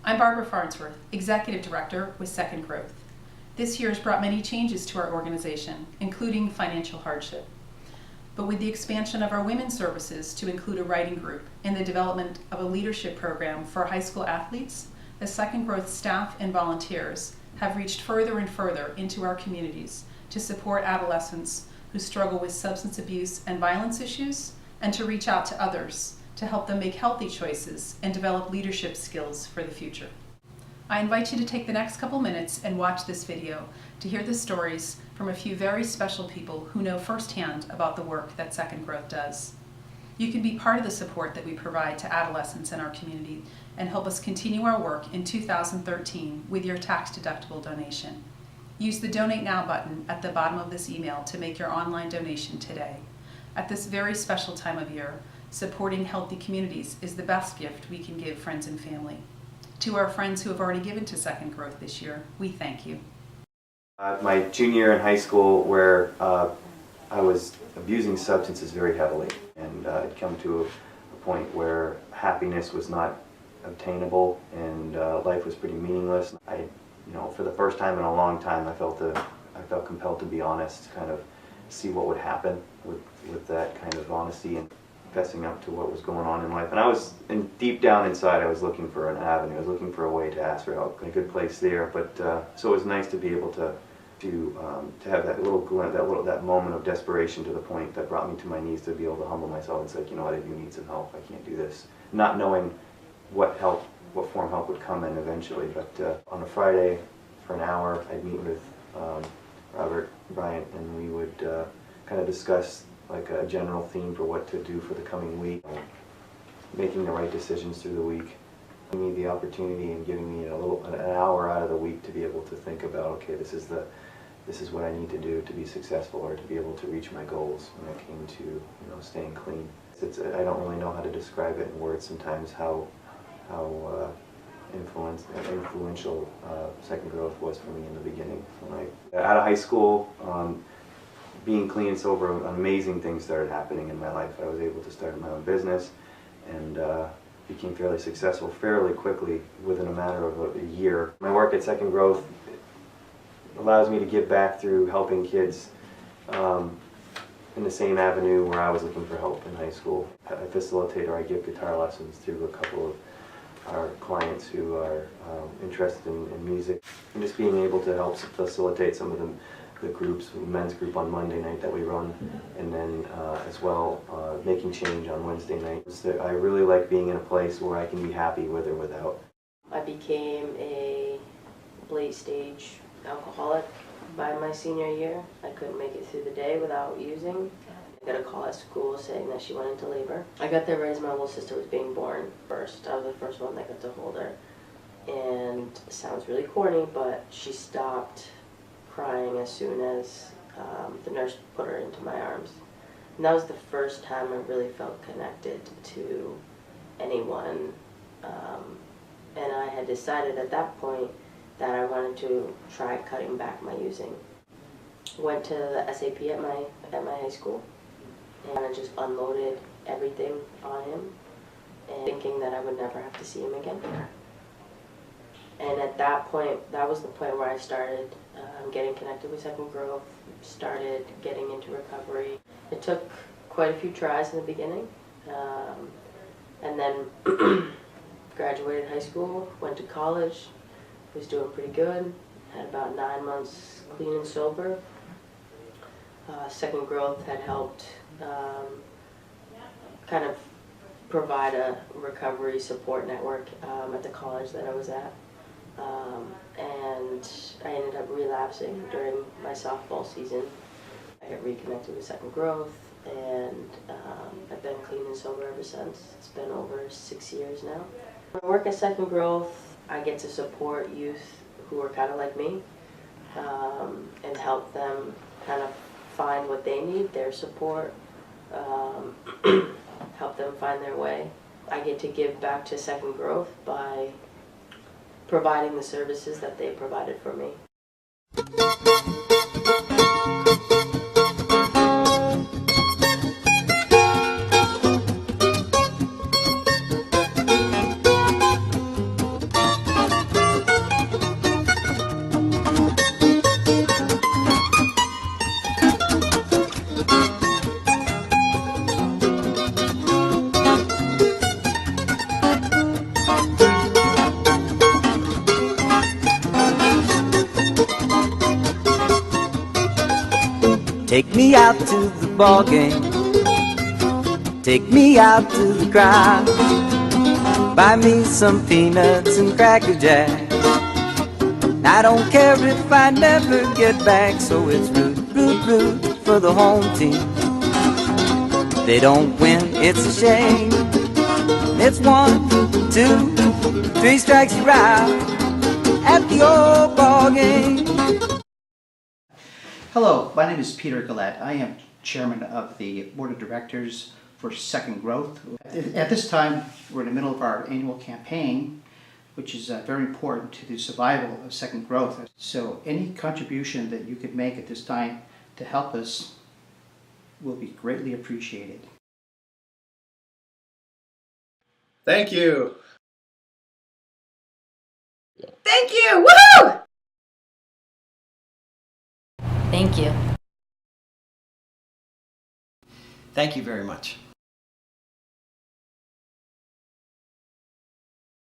I'm Barbara Farnsworth, Executive Director with Second Growth. This year has brought many changes to our organization, including financial hardship. But with the expansion of our women's services to include a writing group and the development of a leadership program for high school athletes, the Second Growth staff and volunteers have reached further and further into our communities to support adolescents who struggle with substance abuse and violence issues, and to reach out to others to help them make healthy choices and develop leadership skills for the future. I invite you to take the next couple minutes and watch this video to hear the stories from a few very special people who know firsthand about the work that Second Growth does. You can be part of the support that we provide to adolescents in our community and help us continue our work in 2013 with your tax-deductible donation. Use the Donate Now button at the bottom of this email to make your online donation today. At this very special time of year, supporting healthy communities is the best gift we can give friends and family. To our friends who have already given to Second Growth this year, we thank you. My junior year in high school, where I was abusing substances very heavily, and I'd come to a point where happiness was not obtainable and life was pretty meaningless. For the first time in a long time, I felt compelled to be honest, kind of see what would happen with that kind of honesty and fessing up to what was going on in life. And I was, deep down inside, I was looking for an avenue. I was looking for a way to ask for help, a good place there. But so it was nice to be able to have that little glint, that moment of desperation, to the point that brought me to my knees, to be able to humble myself and say, you know what, I do need some help. I can't do this. Not knowing what form help would come in eventually. But on a Friday, for an hour, I'd meet with Robert Bryant, and we would kind of discuss like a general theme for what to do for the coming week, making the right decisions through the week. Giving me the opportunity and giving me an hour out of the week to be able to think about, okay, this is what I need to do to be successful, or to be able to reach my goals when it came to staying clean. I don't really know how to describe it in words sometimes how influential Second Growth was for me in the beginning. Out of high school, being clean and sober, amazing things started happening in my life. I was able to start my own business and became fairly successful fairly quickly within a matter of a year. My work at Second Growth allows me to give back through helping kids in the same avenue where I was looking for help in high school. I facilitate, or I give guitar lessons to a couple of our clients who are interested in music. And just being able to help facilitate some of the groups, men's group on Monday night that we run, and then as well making change on Wednesday night. I really like being in a place where I can be happy with or without. I became a late stage alcoholic by my senior year. I couldn't make it through the day without using. I got a call at school saying that she went into labor. I got there right as my little sister was being born first. I was the first one that got to hold her. And it sounds really corny, but she stopped crying as soon as the nurse put her into my arms. And that was the first time I really felt connected to anyone. And I had decided at that point that I wanted to try cutting back my using. Went to the SAP at my high school, and I just unloaded everything on him, and thinking that I would never have to see him again. And at that point, that was the point where I started getting connected with Second Growth, started getting into recovery. It took quite a few tries in the beginning, and then graduated high school, went to college, was doing pretty good, had about 9 months clean and sober. Second Growth had helped kind of provide a recovery support network at the college that I was at. And I ended up relapsing during my softball season. I got reconnected with Second Growth, and I've been clean and sober ever since. It's been over 6 years now. When I work at Second Growth, I get to support youth who are kind of like me, and help them kind of find what they need, their support, help them find their way. I get to give back to Second Growth by providing the services that they provided for me. Take me out to the ball game. Take me out to the crowd. Buy me some peanuts and Cracker Jack. I don't care if I never get back, so it's root, root, root for the home team. They don't win, it's a shame. It's 1, 2, 3 strikes you're out at the old ball game. Hello, my name is Peter Gillette. I am chairman of the board of directors for Second Growth. At this time, we're in the middle of our annual campaign, which is very important to the survival of Second Growth. So any contribution that you could make at this time to help us will be greatly appreciated. Thank you. Thank you! Woohoo! Thank you. Thank you very much.